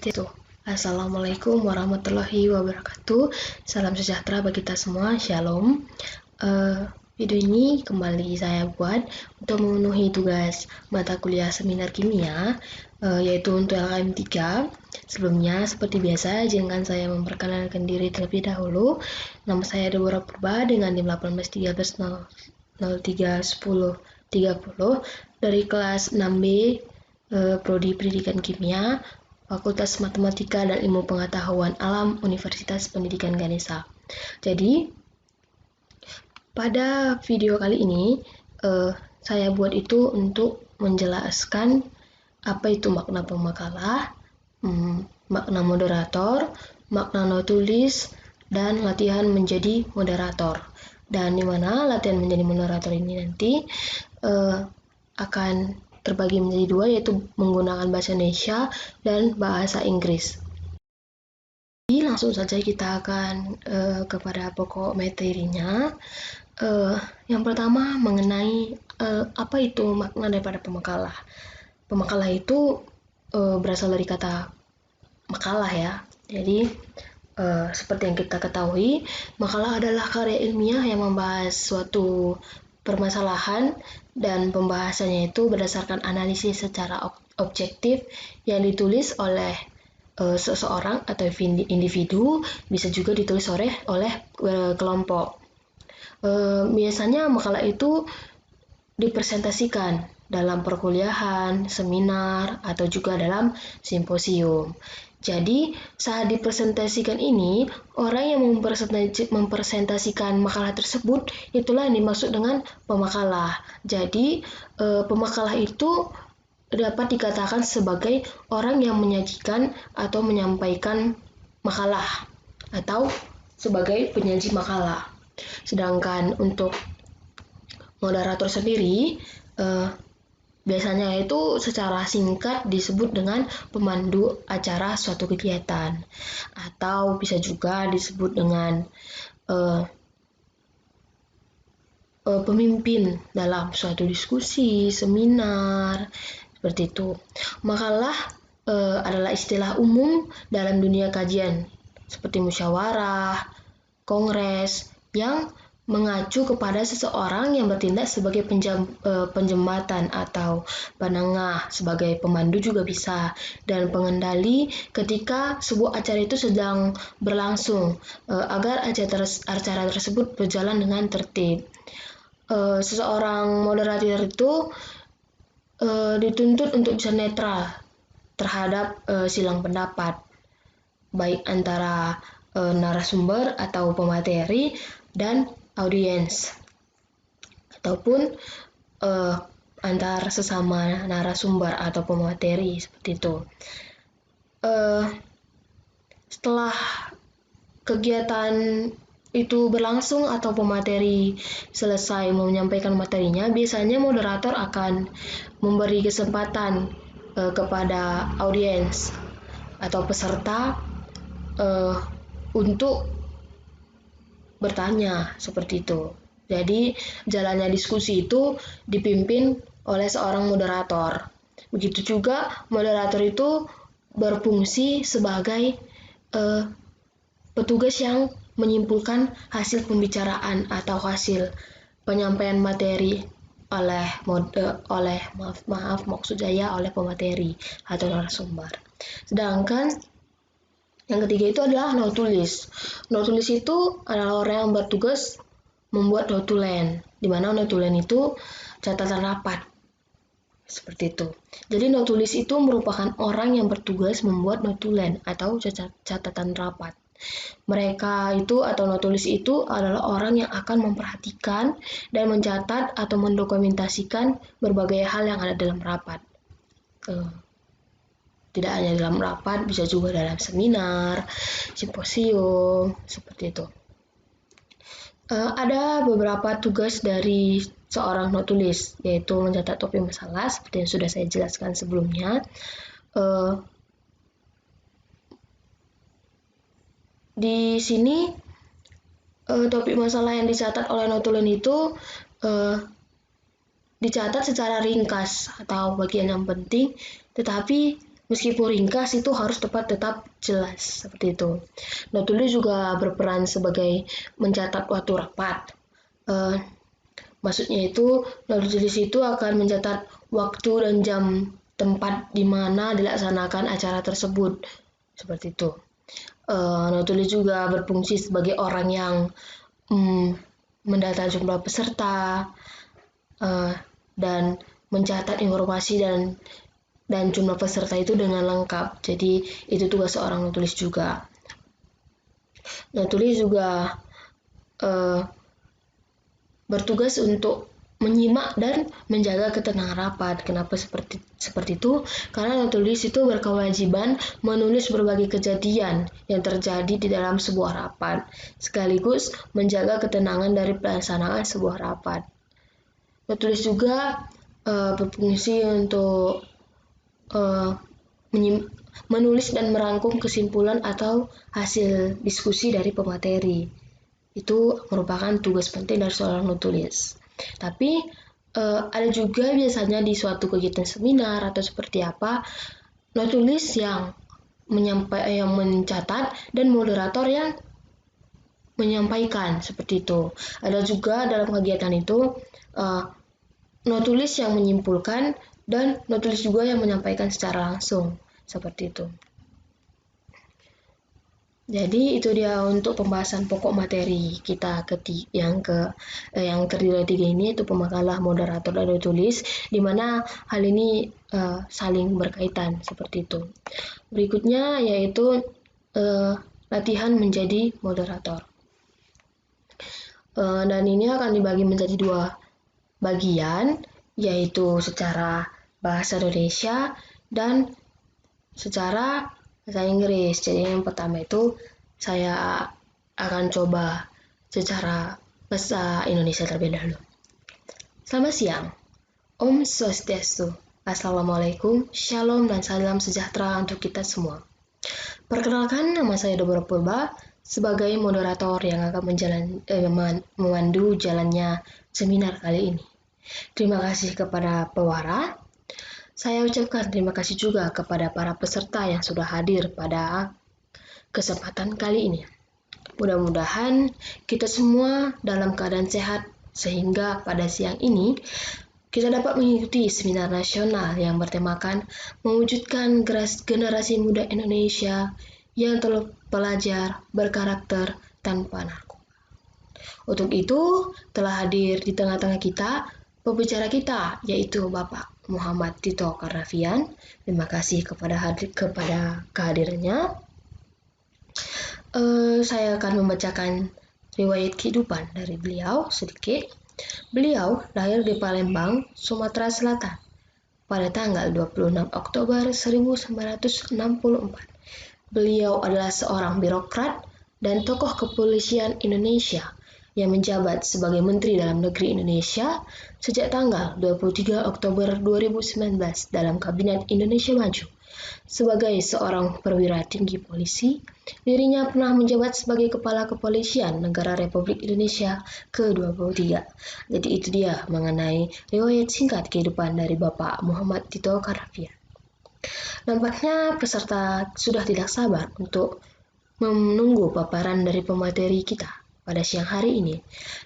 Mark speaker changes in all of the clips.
Speaker 1: seperti itu. Assalamualaikum warahmatullahi wabarakatuh. Salam sejahtera bagi kita semua. Shalom. Video ini kembali saya buat untuk memenuhi tugas mata kuliah seminar kimia, yaitu untuk LKM 3. Sebelumnya, seperti biasa, izinkan saya memperkenalkan diri terlebih dahulu. Nama saya Deborah Purba dengan NIM 1813031030 dari kelas 6B, Prodi Pendidikan Kimia, Fakultas Matematika dan Ilmu Pengetahuan Alam Universitas Pendidikan Ganesha. Jadi, pada video kali ini, saya buat itu untuk menjelaskan apa itu makna pemakalah, makna moderator, makna notulis, dan latihan menjadi moderator. Dan di mana latihan menjadi moderator ini nanti akan terbagi menjadi dua, yaitu menggunakan bahasa Indonesia dan bahasa Inggris. Jadi langsung saja kita akan kepada pokok materinya. Yang pertama mengenai apa itu makna daripada pemakalah. Pemakalah itu berasal dari kata makalah ya. Jadi seperti yang kita ketahui, makalah adalah karya ilmiah yang membahas suatu permasalahan dan pembahasannya itu berdasarkan analisis secara objektif yang ditulis oleh seseorang atau individu, bisa juga ditulis oleh kelompok. Biasanya makalah itu dipresentasikan dalam perkuliahan, seminar, atau juga dalam simposium. Jadi, saat dipresentasikan ini, orang yang mempresentasikan makalah tersebut, itulah yang dimaksud dengan pemakalah. Jadi, pemakalah itu dapat dikatakan sebagai orang yang menyajikan atau menyampaikan makalah, atau sebagai penyaji makalah. Sedangkan untuk moderator sendiri, biasanya itu secara singkat disebut dengan pemandu acara suatu kegiatan, atau bisa juga disebut dengan pemimpin dalam suatu diskusi, seminar, seperti itu. Makalah adalah istilah umum dalam dunia kajian, seperti musyawarah, kongres, yang mengacu kepada seseorang yang bertindak sebagai penjembatan atau penengah, sebagai pemandu juga bisa, dan pengendali ketika sebuah acara itu sedang berlangsung, agar acara tersebut berjalan dengan tertib. Seseorang moderator itu dituntut untuk bisa netral terhadap silang pendapat, baik antara narasumber atau pemateri dan audiens, ataupun antar sesama narasumber atau pemateri, seperti itu. Setelah kegiatan itu berlangsung atau pemateri selesai menyampaikan materinya, biasanya moderator akan memberi kesempatan kepada audiens atau peserta untuk bertanya, seperti itu. Jadi jalannya diskusi itu dipimpin oleh seorang moderator. Begitu juga moderator itu berfungsi sebagai petugas yang menyimpulkan hasil pembicaraan atau hasil penyampaian materi oleh pemateri atau narasumber. Sedangkan yang ketiga itu adalah notulis. Notulis itu adalah orang yang bertugas membuat notulen, di mana notulen itu catatan rapat, seperti itu. Jadi notulis itu merupakan orang yang bertugas membuat notulen atau catatan rapat. Mereka itu atau notulis itu adalah orang yang akan memperhatikan dan mencatat atau mendokumentasikan berbagai hal yang ada dalam rapat. Tidak hanya dalam rapat, bisa juga dalam seminar, simposium, seperti itu. Ada beberapa tugas dari seorang notulis, yaitu mencatat topik masalah, seperti yang sudah saya jelaskan sebelumnya. Di sini, topik masalah yang dicatat oleh notulen itu dicatat secara ringkas atau bagian yang penting, tetapi meskipun ringkas itu harus tetap jelas seperti itu. Notulis juga berperan sebagai mencatat waktu rapat. Maksudnya itu notulis itu akan mencatat waktu dan jam tempat di mana dilaksanakan acara tersebut seperti itu. Notulis juga berfungsi sebagai orang yang mendata jumlah peserta dan mencatat informasi dan jumlah peserta itu dengan lengkap. Jadi itu tugas seorang notulis juga. Notulis juga bertugas untuk menyimak dan menjaga ketenangan rapat. Kenapa seperti itu? Karena notulis itu berkewajiban menulis berbagai kejadian yang terjadi di dalam sebuah rapat, sekaligus menjaga ketenangan dari pelaksanaan sebuah rapat. Notulis juga berfungsi untuk menulis dan merangkum kesimpulan atau hasil diskusi dari pemateri. Itu merupakan tugas penting dari seorang notulis. Tapi ada juga biasanya di suatu kegiatan seminar atau seperti apa, notulis yang mencatat dan moderator yang menyampaikan seperti itu. Ada juga dalam kegiatan itu notulis yang menyimpulkan dan notulis juga yang menyampaikan secara langsung seperti itu. Jadi itu dia untuk pembahasan pokok materi kita yang terdiri 3 ini, itu pemakalah, moderator, dan notulis, di mana hal ini saling berkaitan seperti itu. Berikutnya yaitu latihan menjadi moderator. Dan ini akan dibagi menjadi 2 bagian, yaitu secara bahasa Indonesia dan secara bahasa Inggris. Jadi yang pertama itu saya akan coba secara bahasa Indonesia terlebih dahulu. Selamat siang. Om Swastiastu. Assalamualaikum, Shalom dan salam sejahtera untuk kita semua. Perkenalkan, nama saya Deborah Purba sebagai moderator yang akan memandu jalannya seminar kali ini. Terima kasih kepada pewara. Saya ucapkan terima kasih juga kepada para peserta yang sudah hadir pada kesempatan kali ini. Mudah-mudahan kita semua dalam keadaan sehat sehingga pada siang ini kita dapat mengikuti seminar nasional yang bertemakan mewujudkan generasi muda Indonesia yang terpelajar, berkarakter, tanpa narkoba. Untuk itu telah hadir di tengah-tengah kita pembicara kita, yaitu Bapak Muhammad Tito Karnavian. Terima kasih kepada kehadirannya. Saya akan membacakan riwayat kehidupan dari beliau sedikit. Beliau lahir di Palembang, Sumatera Selatan pada tanggal 26 Oktober 1964. Beliau adalah seorang birokrat dan tokoh kepolisian Indonesia yang menjabat sebagai Menteri Dalam Negeri Indonesia sejak tanggal 23 Oktober 2019 dalam Kabinet Indonesia Maju. Sebagai seorang perwira tinggi polisi, dirinya pernah menjabat sebagai Kepala Kepolisian Negara Republik Indonesia ke-23. Jadi itu dia mengenai riwayat singkat kehidupan dari Bapak Muhammad Tito Karnavian. Nampaknya peserta sudah tidak sabar untuk menunggu paparan dari pemateri kita pada siang hari ini.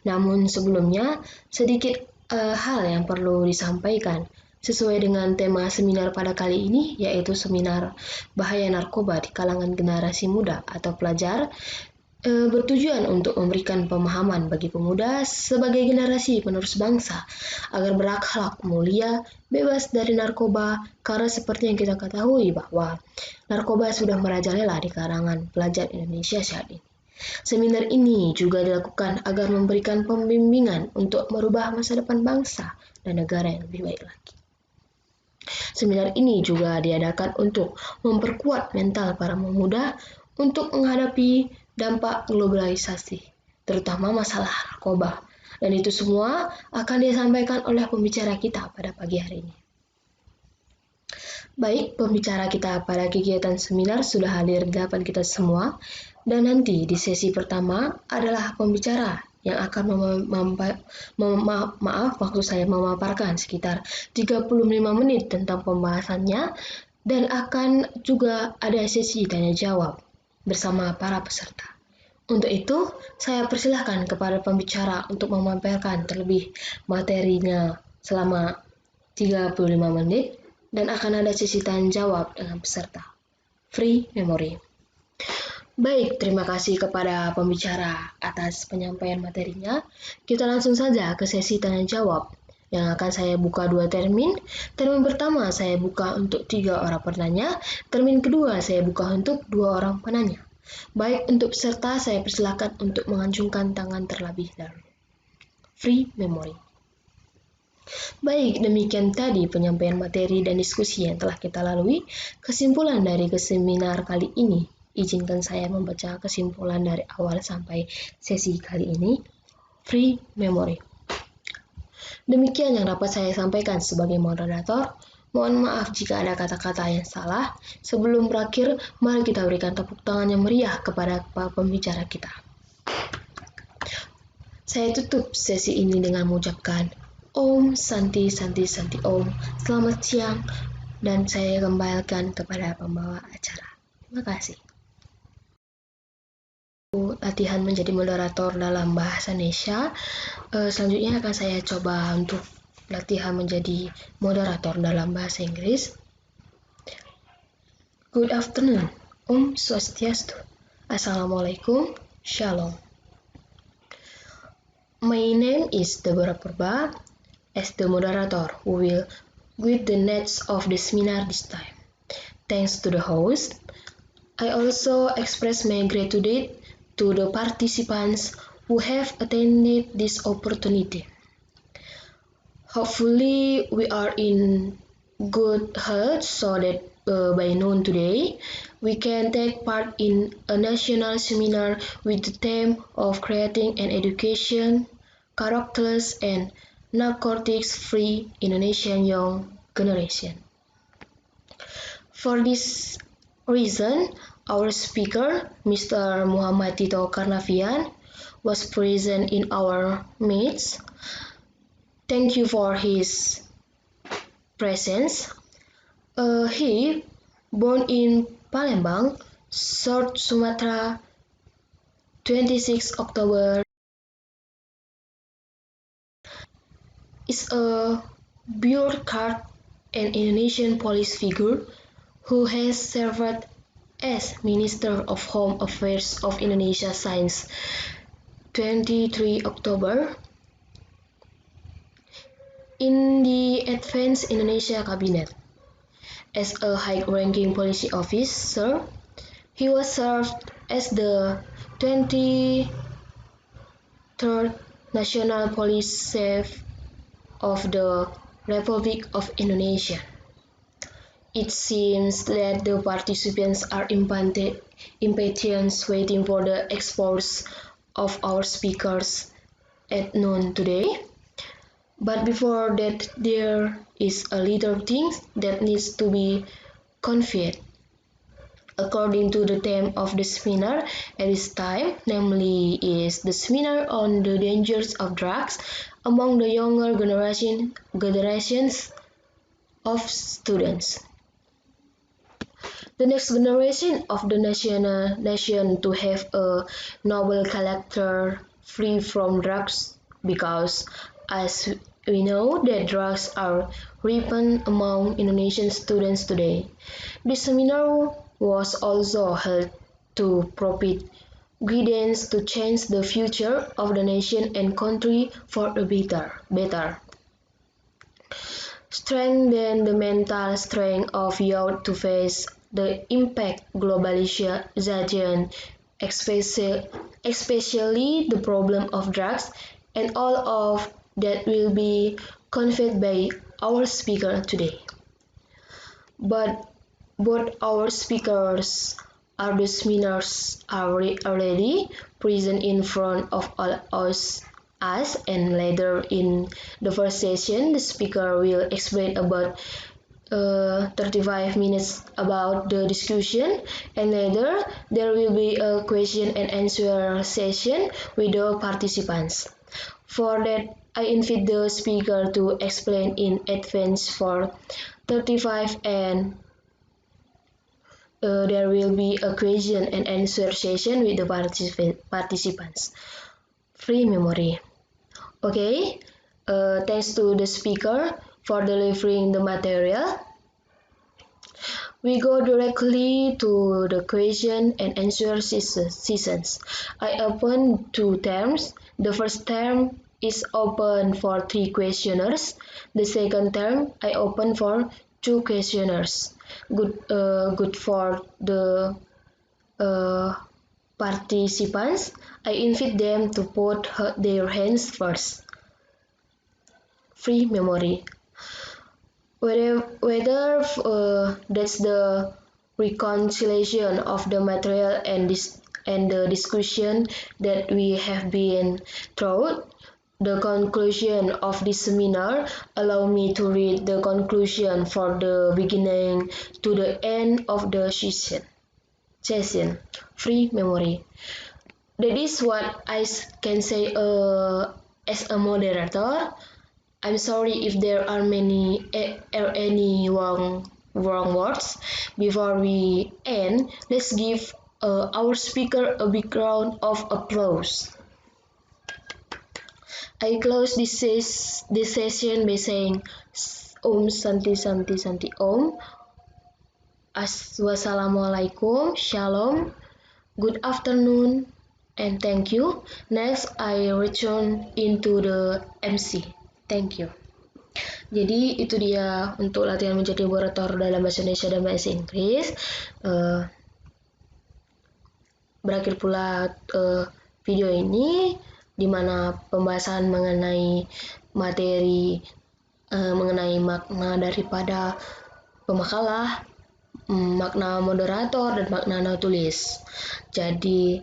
Speaker 1: Namun sebelumnya, sedikit hal yang perlu disampaikan sesuai dengan tema seminar pada kali ini, yaitu seminar bahaya narkoba di kalangan generasi muda atau pelajar, bertujuan untuk memberikan pemahaman bagi pemuda sebagai generasi penerus bangsa agar berakhlak mulia, bebas dari narkoba, karena seperti yang kita ketahui bahwa narkoba sudah merajalela di kalangan pelajar Indonesia saat ini. Seminar ini juga dilakukan agar memberikan pembimbingan untuk merubah masa depan bangsa dan negara yang lebih baik lagi. Seminar ini juga diadakan untuk memperkuat mental para pemuda untuk menghadapi dampak globalisasi, terutama masalah narkoba. Dan itu semua akan disampaikan oleh pembicara kita pada pagi hari ini. Baik, pembicara kita pada kegiatan seminar sudah hadir di hadapan kita semua. Dan nanti di sesi pertama adalah pembicara yang akan memaparkan sekitar 35 menit tentang pembahasannya. Dan akan juga ada sesi tanya jawab bersama para peserta. Untuk itu, saya persilahkan kepada pembicara untuk memamerkan terlebih materinya selama 35 menit dan akan ada sesi tanya jawab dengan peserta. Free memory. Baik, terima kasih kepada pembicara atas penyampaian materinya. Kita langsung saja ke sesi tanya jawab yang akan saya buka 2 termin. Termin pertama saya buka untuk 3 orang penanya, termin kedua saya buka untuk 2 orang penanya. Baik, untuk peserta saya persilakan untuk mengacungkan tangan terlebih dahulu. Free memory. Baik, demikian tadi penyampaian materi dan diskusi yang telah kita lalui. Kesimpulan dari seminar kali ini. Izinkan saya membaca kesimpulan dari awal sampai sesi kali ini. Free memory. Demikian yang dapat saya sampaikan sebagai moderator. Mohon maaf jika ada kata-kata yang salah. Sebelum berakhir, mari kita berikan tepuk tangan yang meriah kepada pembicara kita. Saya tutup sesi ini dengan mengucapkan Om Santi Santi Santi Om. Selamat siang dan saya kembalikan kepada pembawa acara. Terima kasih. Latihan menjadi moderator dalam bahasa Indonesia. Selanjutnya akan saya coba untuk latihan menjadi moderator dalam bahasa Inggris. Good afternoon. Om Swastiastu. Assalamualaikum. Shalom. My name is Deborah Purba. As the moderator who will guide the next of the seminar this time. Thanks to the host. I also express my gratitude to the participants who have attended this opportunity. Hopefully we are in good health so that by noon today we can take part in a national seminar with the theme of creating an education, characterless and narcotics-free Indonesian young generation. For this reason, our speaker, Mr. Muhammad Tito Karnavian, was present in our midst. Thank you for his presence. He, born in Palembang, South Sumatra, 26 October, is a bureaucrat and Indonesian police figure who has served as Minister of Home Affairs of Indonesia since 23 October in the Advanced Indonesia Cabinet. As a high-ranking policy officer, he was served as the 23rd National Police Chief of the Republic of Indonesia. It seems that the participants are impatient waiting for the exports of our speakers at noon today. But before that, there is a little thing that needs to be conveyed. According to the theme of the seminar at this time, namely is the seminar on the dangers of drugs among the younger generations of students. The next generation of the nation to have a noble character free from drugs, because as we know that drugs are rampant among Indonesian students today. This seminar was also held to provide guidance to change the future of the nation and country for a better. Strengthen the mental strength of youth to face the impact globalization, especially the problem of drugs, and all of that will be conveyed by our speaker today. But both our speakers are the seminars are already present in front of all us, and later in the first session the speaker will explain about 35 minutes about the discussion, and later there will be a question and answer session with the participants. For that, I invite the speaker to explain in advance for 35 and there will be a question and answer session with the participants. Free memory. Okay, thanks to the speaker for delivering the material. We go directly to the question and answer sessions. I open 2 terms. The first term is open for 3 questioners. The second term I open for 2 questioners. Good for the participants. I invite them to put their hands first. Free memory. Whether that's the reconciliation of the material and the discussion that we have been through, the conclusion of this seminar, allow me to read the conclusion for the beginning to the end of the session. Free memory. That is what I can say as a moderator. I'm sorry if there are any wrong words. Before we end, let's give our speaker a big round of applause. I close this session by saying Om Santi Santi Santi Om. Wassalamualaikum, Shalom, good afternoon, and thank you. Next, I return into the MC. Thank you. Jadi itu dia untuk latihan menjadi moderator dalam bahasa Indonesia dan bahasa Inggris. Berakhir pula video ini di mana pembahasan mengenai materi mengenai makna daripada pemakalah, makna moderator dan makna tulis. Jadi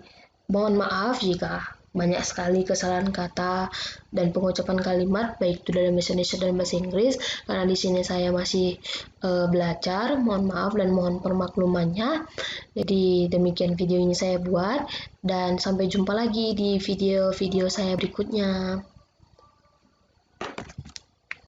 Speaker 1: mohon maaf jika banyak sekali kesalahan kata dan pengucapan kalimat baik itu dalam bahasa Indonesia dan bahasa Inggris karena di sini saya masih belajar. Mohon maaf dan mohon permaklumannya. Jadi demikian video ini saya buat dan sampai jumpa lagi di video-video saya berikutnya.